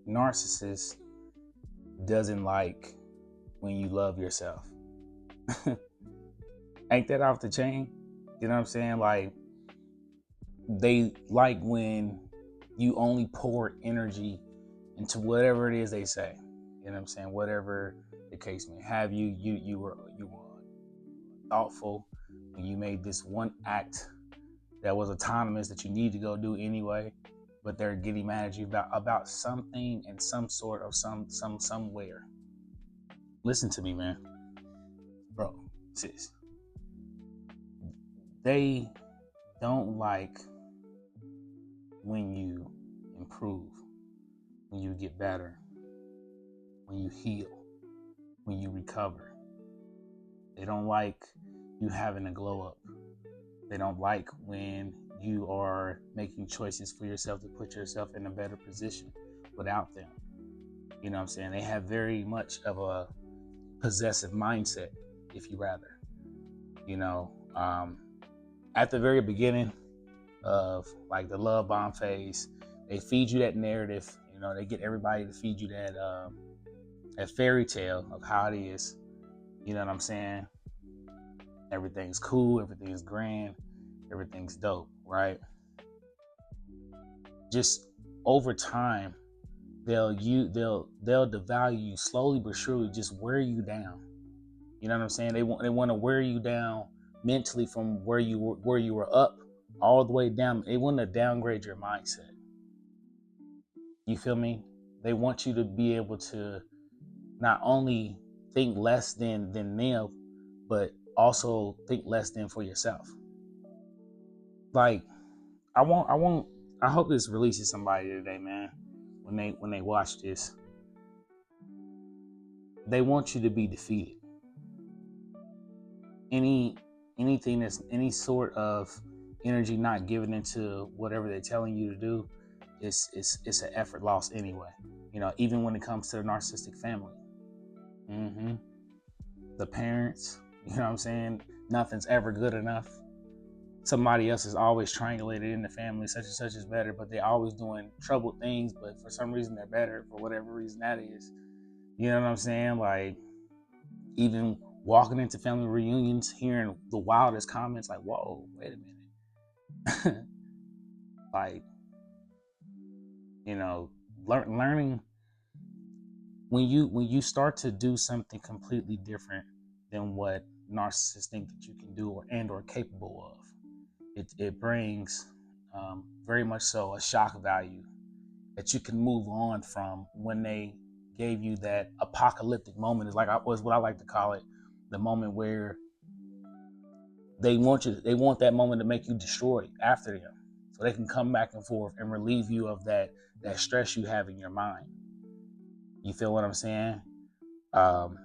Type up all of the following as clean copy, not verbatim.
narcissist doesn't like when you love yourself. Ain't that off the chain? You know what I'm saying? Like, they like when you only pour energy into whatever it is they say. You know what I'm saying? Whatever the case may have, you were thoughtful when you made this one act that was autonomous that you need to go do anyway, but they're getting mad at you about something and some sort of somewhere. Listen to me, man, bro, sis. They don't like when you improve, when you get better, when you heal, when you recover. They don't like you having a glow up. They don't like when you are making choices for yourself to put yourself in a better position without them. You know what I'm saying? They have very much of a possessive mindset, if you rather. You know, at the very beginning of like the love bomb phase, they feed you that narrative. You know, they get everybody to feed you that fairy tale of how it is. You know what I'm saying? Everything's cool, everything's grand, everything's dope, right? Just over time, they'll devalue you slowly but surely, just wear you down. You know what I'm saying? They want to wear you down mentally from where you were up all the way down. They want to downgrade your mindset. You feel me? They want you to be able to not only think less than them, but also think less than for yourself. Like, I hope this releases somebody today, man. When they watch this, they want you to be defeated. Anything that's any sort of energy not given into whatever they're telling you to do, it's an effort loss anyway. You know, even when it comes to the narcissistic family. Mm-hmm. The parents, you know what I'm saying? Nothing's ever good enough. Somebody else is always triangulated in the family, such and such is better, but they're always doing troubled things, but for some reason they're better, for whatever reason that is. You know what I'm saying? Like, even walking into family reunions, hearing the wildest comments, like, whoa, wait a minute. Like, you know, learning when you start to do something completely different than what narcissists think that you can do or capable of, it brings very much so a shock value that you can move on from when they gave you that apocalyptic moment. Is like was what I like to call it, the moment where they want that moment to make you destroyed after them, so they can come back and forth and relieve you of that stress you have in your mind. You feel what I'm saying? Um,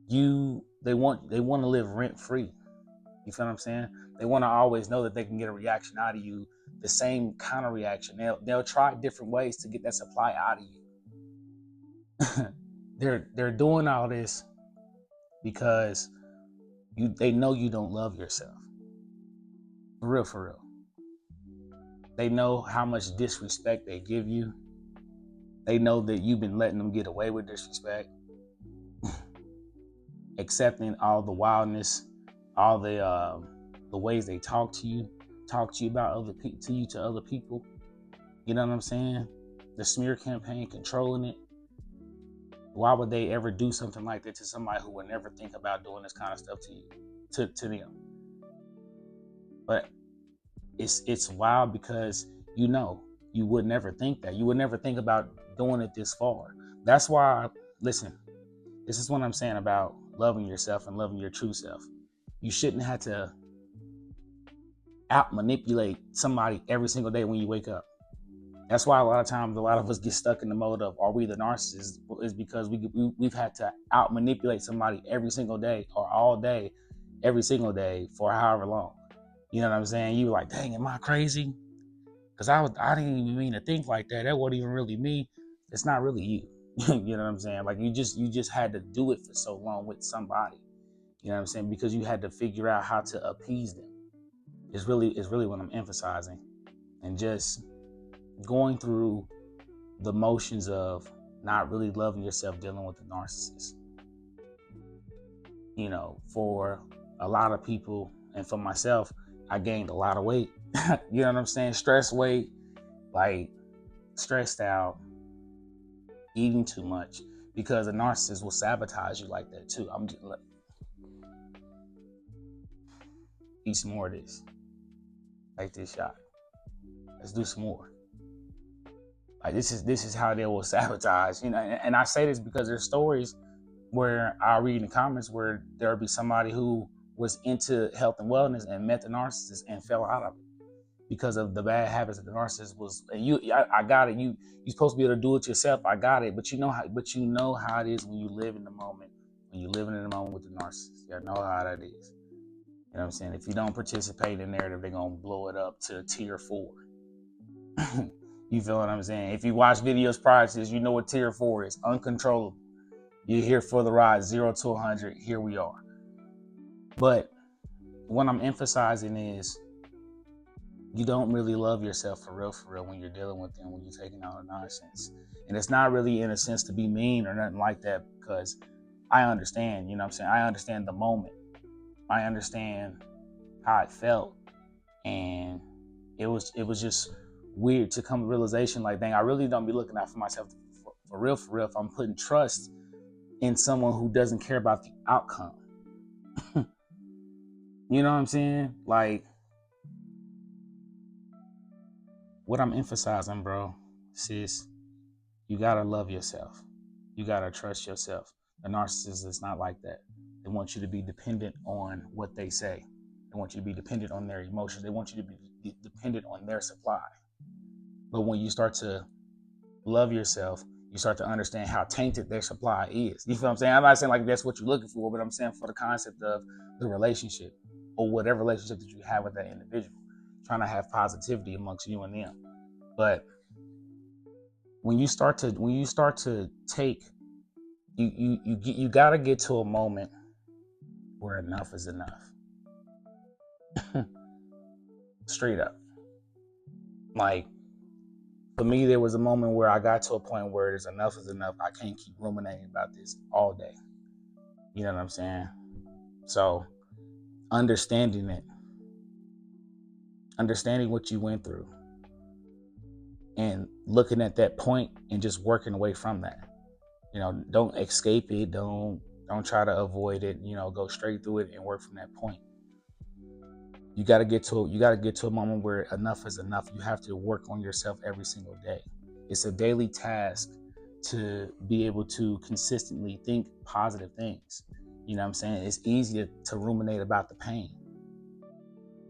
they want to live rent free. You feel what I'm saying? They want to always know that they can get a reaction out of you, the same kind of reaction. They'll try different ways to get that supply out of you. They're doing all this because they know you don't love yourself. For real, for real. They know how much disrespect they give you. They know that you've been letting them get away with disrespect, accepting all the wildness, all the ways they talk to you about to other people. You know what I'm saying? The smear campaign, controlling it. Why would they ever do something like that to somebody who would never think about doing this kind of stuff to you, to them? But it's wild because you would never think that. You would never think about doing it this far. That's why, listen, this is what I'm saying about loving yourself and loving your true self. You shouldn't have to out manipulate somebody every single day when you wake up. That's why a lot of times a lot of us get stuck in the mode of, are we the narcissists? Is because we've had to out manipulate somebody every single day or all day, every single day for however long. You know what I'm saying? You were like, dang, am I crazy? Because I didn't even mean to think like that. That wasn't even really me. It's not really you. You know what I'm saying? Like you just had to do it for so long with somebody. You know what I'm saying? Because you had to figure out how to appease them. It's really what I'm emphasizing. And just going through the motions of not really loving yourself dealing with the narcissist. You know, for a lot of people and for myself, I gained a lot of weight. You know what I'm saying? Stress weight, like stressed out, eating too much, because a narcissist will sabotage you like that too. I'm just like, eat some more of this. Take this shot. Let's do some more. Like this is how they will sabotage, you know. And I say this because there's stories where I read in the comments where there'll be somebody who was into health and wellness and met the narcissist and fell out of it because of the bad habits that the narcissist was. And I got it. You're supposed to be able to do it yourself. I got it. But you know how it is when you live in the moment. When you're living in the moment with the narcissist, you know how that is. You know what I'm saying? If you don't participate in the narrative, they're gonna blow it up to tier 4. You feel what I'm saying? If you watch videos prior to this, you know what tier 4 is. Uncontrollable. You're here for the ride, 0 to 100. Here we are. But what I'm emphasizing is you don't really love yourself for real when you're dealing with them, when you're taking out the nonsense. And it's not really in a sense to be mean or nothing like that, because I understand, you know what I'm saying? I understand the moment. I understand how it felt. And it was just weird to come to realization like, dang, I really don't be looking out for myself for real if I'm putting trust in someone who doesn't care about the outcome. You know what I'm saying? Like, what I'm emphasizing, bro, sis, you gotta love yourself. You gotta trust yourself. The narcissist is not like that. They want you to be dependent on what they say. They want you to be dependent on their emotions. They want you to be dependent on their supply. But when you start to love yourself, you start to understand how tainted their supply is. You feel what I'm saying? I'm not saying like that's what you're looking for, but I'm saying for the concept of the relationship or whatever relationship that you have with that individual, trying to have positivity amongst you and them. But when you start to take, you got to get to a moment where enough is enough. Straight up. Like, for me, there was a moment where I got to a point where there's enough is enough. I can't keep ruminating about this all day. You know what I'm saying? So, understanding it, understanding what you went through, and looking at that point and just working away from that. You know, don't escape it. Don't try to avoid it. You know, go straight through it and work from that point. You got to get to a moment where enough is enough. You have to work on yourself every single day. It's a daily task to be able to consistently think positive things. You know what I'm saying? It's easy to ruminate about the pain.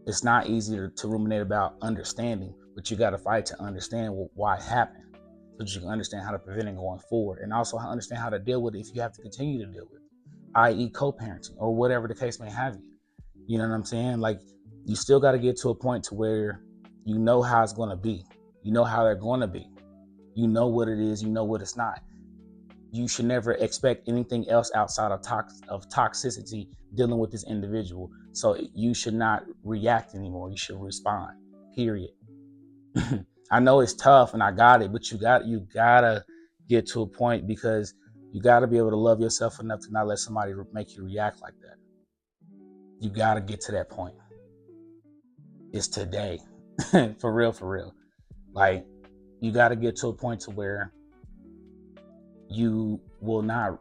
It's not easy to ruminate about understanding, but you got to fight to understand why it happened, so that you can understand how to prevent it going forward, and also understand how to deal with it if you have to continue to deal with it, i.e. co-parenting or whatever the case may have you. You know what I'm saying? Like, you still got to get to a point to where you know how it's going to be. You know how they're going to be. You know what it is. You know what it's not. You should never expect anything else outside of toxicity dealing with this individual. So you should not react anymore. You should respond, period. I know it's tough and I got it, but you gotta get to a point, because you gotta be able to love yourself enough to not let somebody make you react like that. You gotta get to that point. It's today. For real. Like, you gotta get to a point to where you will not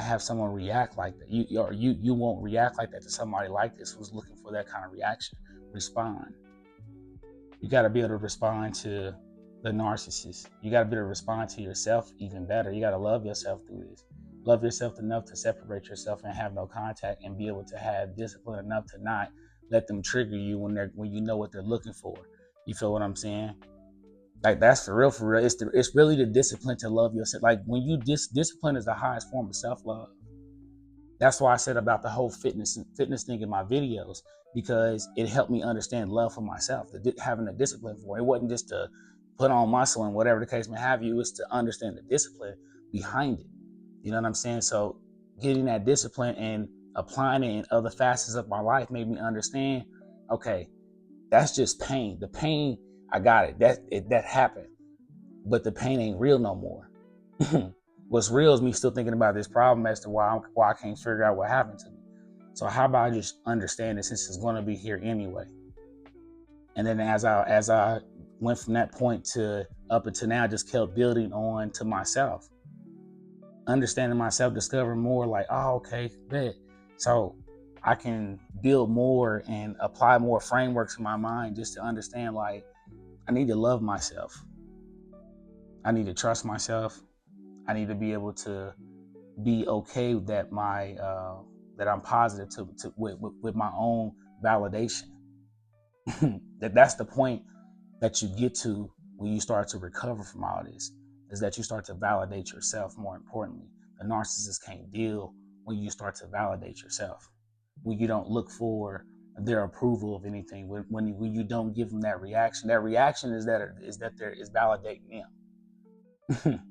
have someone react like that. You won't react like that to somebody like this who's looking for that kind of reaction. Respond. You got to be able to respond to the narcissist. You got to be able to respond to yourself even better. You got to love yourself through this. Love yourself enough to separate yourself and have no contact, and be able to have discipline enough to not let them trigger you when you know what they're looking for. You feel what I'm saying? Like, that's for real. It's really the discipline to love yourself. Like, when you discipline is the highest form of self-love. That's why I said about the whole fitness thing in my videos, because it helped me understand love for myself, having a discipline for it. It wasn't just to put on muscle and whatever the case may have you. It was to understand the discipline behind it. You know what I'm saying? So getting that discipline and applying it in other facets of my life made me understand, okay, that's just pain. The pain, I got it. That happened. but the pain ain't real no more. What's real is me still thinking about this problem as to why I can't figure out what happened to me. So how about I just understand it since it's going to be here anyway? And then as I went from that point to up until now, I just kept building on to myself, understanding myself, discovering more. Like, oh, okay, bet. So I can build more and apply more frameworks in my mind just to understand. Like, I need to love myself. I need to trust myself. I need to be able to be okay that that I'm positive with my own validation. That's the point that you get to when you start to recover from all this, is that you start to validate yourself. More importantly, the narcissist can't deal when you start to validate yourself, when you don't look for their approval of anything, when you don't give them that reaction. That reaction is that there is validating them.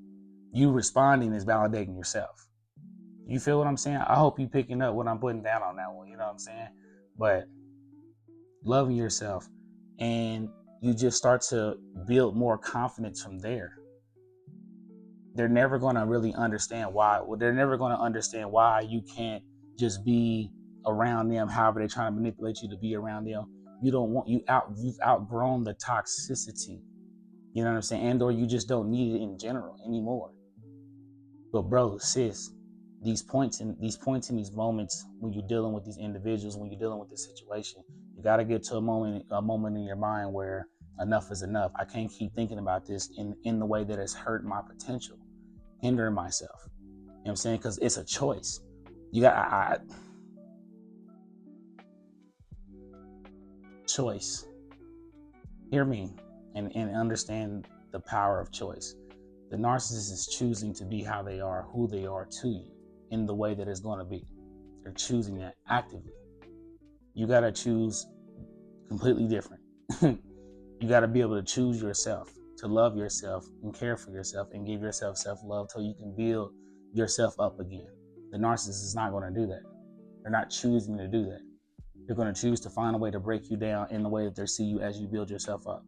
You responding is validating yourself. You feel what I'm saying? I hope you picking up what I'm putting down on that one. You know what I'm saying? But loving yourself, and you just start to build more confidence from there. They're never going to really understand why. Well, they're never going to understand why you can't just be around them. However, they're trying to manipulate you to be around them. You've outgrown the toxicity. You know what I'm saying? And or you just don't need it in general anymore. But bro, sis, these points in these moments when you're dealing with these individuals, when you're dealing with this situation, you got to get to a moment in your mind where enough is enough. I can't keep thinking about this in the way that has hurt my potential, hindering myself. You know what I'm saying? Because it's a choice. You got choice. Hear me and understand the power of choice. The narcissist is choosing to be how they are, who they are to you, in the way that it's going to be. They're choosing that actively. You got to choose completely different. You got to be able to choose yourself, to love yourself and care for yourself and give yourself self-love so you can build yourself up again. The narcissist is not going to do that. They're not choosing to do that. They're going to choose to find a way to break you down in the way that they see you as you build yourself up.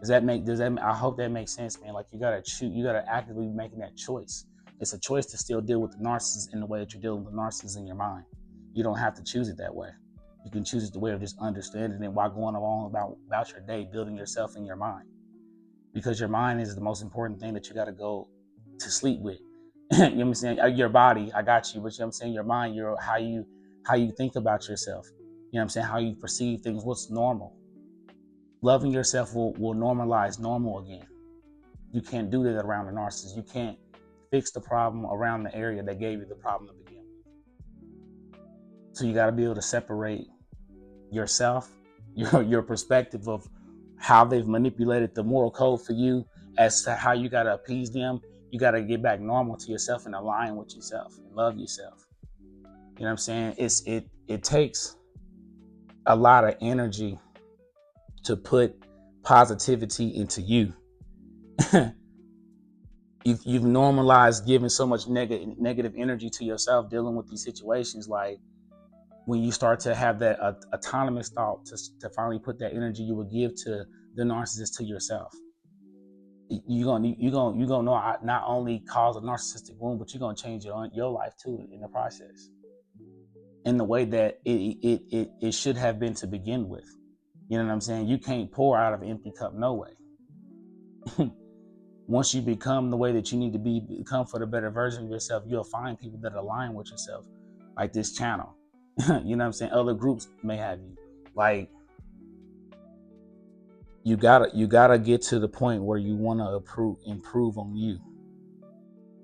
I hope that makes sense, man. Like, you gotta choose, you gotta actively be making that choice. It's a choice to still deal with the narcissist in the way that you're dealing with the narcissist in your mind. You don't have to choose it that way. You can choose it the way of just understanding it while going along about your day, building yourself in your mind. Because your mind is the most important thing that you gotta go to sleep with. You know what I'm saying? Your body, I got you, but you know what I'm saying? Your mind, how you think about yourself. You know what I'm saying? How you perceive things, what's normal. Loving yourself will normalize normal again. You can't do that around a narcissist. You can't fix the problem around the area that gave you the problem to begin with. So you got to be able to separate yourself, your perspective of how they've manipulated the moral code for you as to how you got to appease them. You got to get back normal to yourself and align with yourself and love yourself. You know what I'm saying? It takes a lot of energy to put positivity into you. You've normalized giving so much negative energy to yourself dealing with these situations. Like, when you start to have that autonomous thought to finally put that energy you would give to the narcissist to yourself, you're gonna know not only cause a narcissistic wound, but you're gonna change your life too in the process, in the way that it should have been to begin with. You know what I'm saying? You can't pour out of an empty cup, no way. Once you become the way that you need to become for the better version of yourself, you'll find people that align with yourself, like this channel. You know what I'm saying? Other groups may have you. Like, you gotta get to the point where you want to improve on you.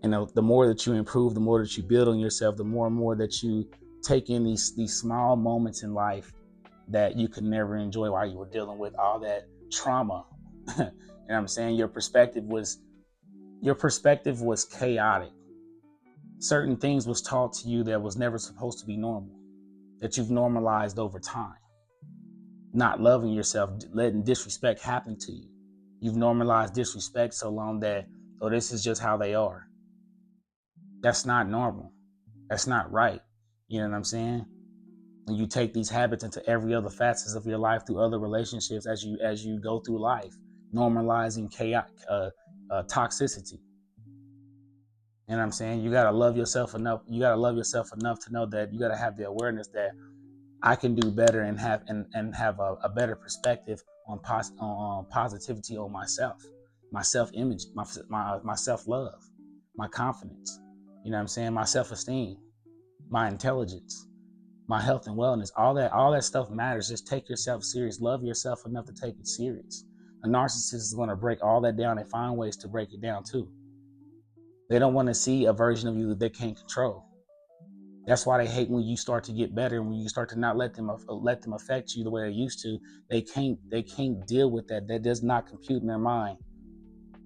And the more that you improve, the more that you build on yourself, the more and more that you take in these small moments in life that you could never enjoy while you were dealing with all that trauma. You know what I'm saying? Your perspective was chaotic. Certain things was taught to you that was never supposed to be normal, that you've normalized over time. Not loving yourself, letting disrespect happen to you. You've normalized disrespect so long that, oh, this is just how they are. That's not normal. That's not right. You know what I'm saying? And you take these habits into every other facets of your life, through other relationships, as you go through life. normalizing chaos, toxicity. You know what I'm saying? You gotta love yourself enough. You gotta love yourself enough to know that you gotta have the awareness that I can do better and have a better perspective on positivity on myself, my self image, my self love, my confidence. You know what I'm saying? My self esteem, my intelligence, my health and wellness. All that stuff matters. Just take yourself serious. Love yourself enough to take it serious. A narcissist is going to break all that down and find ways to break it down too. They don't want to see a version of you that they can't control. That's why they hate when you start to get better, when you start to not let them affect you the way they used to. They can't deal with that. That does not compute in their mind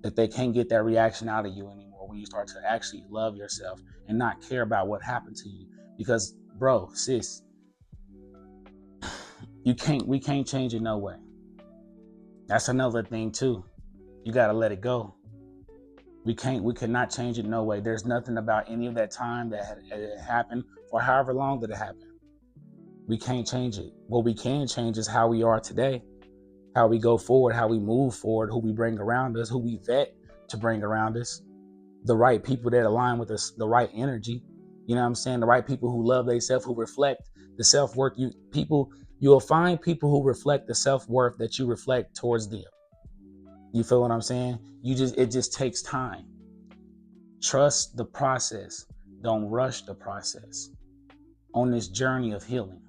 that they can't get that reaction out of you anymore when you start to actually love yourself and not care about what happened to you. Because bro, sis, we can't change it no way. That's another thing too. You gotta let it go. We cannot change it no way. There's nothing about any of that time that had happened or however long that it happened. We can't change it. What we can change is how we are today, how we go forward, how we move forward, who we bring around us, who we vet to bring around us, the right people that align with us, the right energy. You know what I'm saying? The right people who love themselves, who reflect the self-worth. You'll find people who reflect the self-worth that you reflect towards them. You feel what I'm saying? It just takes time. Trust the process. Don't rush the process on this journey of healing.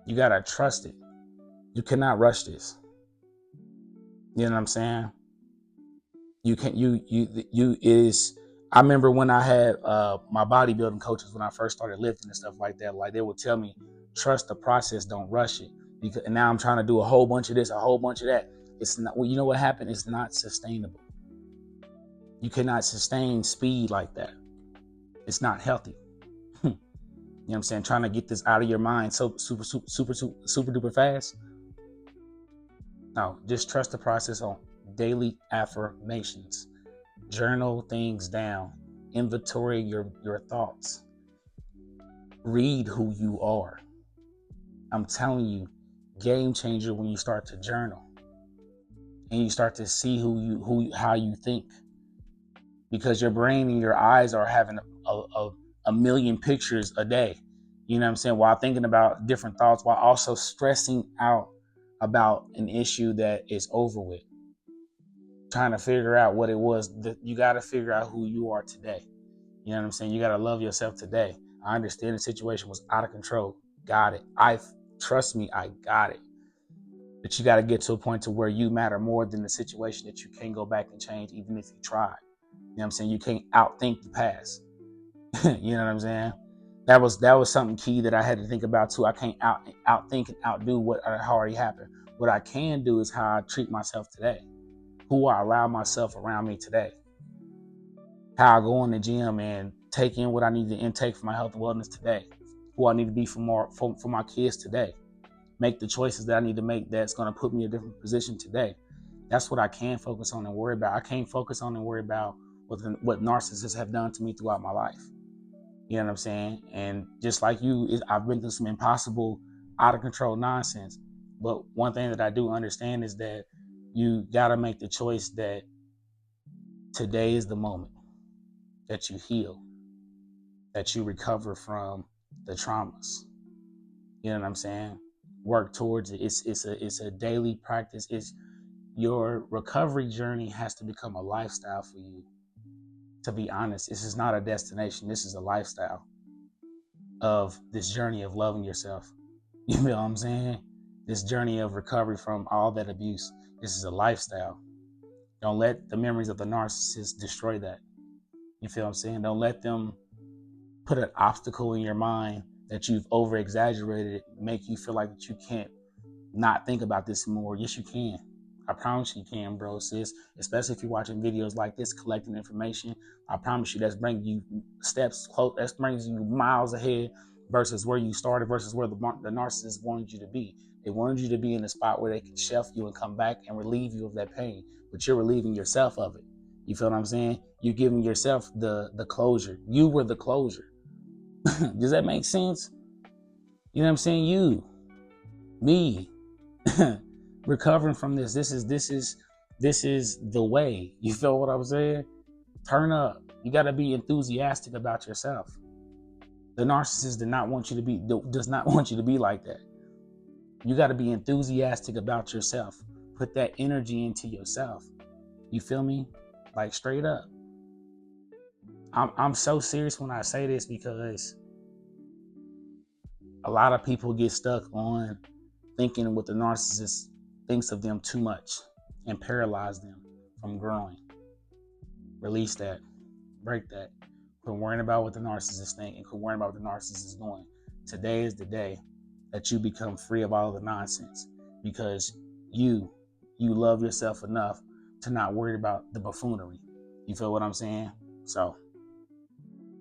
You gotta trust it. You cannot rush this. You know what I'm saying? You can you is I remember when I had my bodybuilding coaches when I first started lifting and stuff like that, like they would tell me, trust the process, don't rush it. And now I'm trying to do a whole bunch of this, a whole bunch of that. It's not, well, you know what happened? It's not sustainable. You cannot sustain speed like that. It's not healthy. You know what I'm saying? Trying to get this out of your mind so super duper fast. No, just trust the process on daily affirmations. Journal things down. Inventory your thoughts. Read who you are. I'm telling you, game changer when you start to journal and you start to see how you think, because your brain and your eyes are having a million pictures a day. You know what I'm saying? While thinking about different thoughts, while also stressing out about an issue that is over with. Trying to figure out what it was. You got to figure out who you are today. You know what I'm saying? You got to love yourself today. I understand the situation was out of control. Got it. Trust me, I got it. But you got to get to a point to where you matter more than the situation that you can't go back and change, even if you try. You know what I'm saying? You can't outthink the past. You know what I'm saying? That was something key that I had to think about too. I can't outthink and outdo what already happened. What I can do is how I treat myself today, who I allow myself around me today, how I go in the gym and take in what I need to intake for my health and wellness today, who I need to be for my kids today, make the choices that I need to make that's going to put me in a different position today. That's what I can focus on and worry about. I can't focus on and worry about what narcissists have done to me throughout my life. You know what I'm saying? And just like you, I've been through some impossible, out of control nonsense. But one thing that I do understand is that you got to make the choice that today is the moment that you heal, that you recover from the traumas. You know what I'm saying? Work towards it. It's a daily practice. It's your recovery journey has to become a lifestyle for you. To be honest, this is not a destination. This is a lifestyle of this journey of loving yourself. You know what I'm saying? This journey of recovery from all that abuse. This is a lifestyle. Don't let the memories of the narcissist destroy that. You feel what I'm saying? Don't let them put an obstacle in your mind that you've over exaggerated, make you feel like that you can't not think about this more. Yes, you can. I promise you can, bro, sis. Especially if you're watching videos like this, collecting information. I promise you that's bringing you steps close. That brings you miles ahead versus where you started, versus where the narcissist wanted you to be. They wanted you to be in a spot where they can shelf you and come back and relieve you of that pain, but you're relieving yourself of it. You feel what I'm saying? You're giving yourself the closure. You were the closure. Does that make sense? You know what I'm saying? You, me, recovering from this. This is This is the way. You feel what I'm saying? Turn up. You got to be enthusiastic about yourself. The narcissist does not want you to be like that. You got to be enthusiastic about yourself. Put that energy into yourself. You feel me? Like straight up. I'm so serious when I say this because a lot of people get stuck on thinking what the narcissist thinks of them too much and paralyze them from growing. Release that. Break that. Quit worrying about what the narcissist think and quit worrying about what the narcissist is doing. Today is the day that you become free of all the nonsense because you love yourself enough to not worry about the buffoonery. You feel what I'm saying? So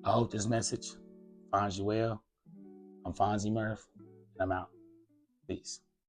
I hope this message finds you well. I'm Fonzie Murph, and I'm out. Peace.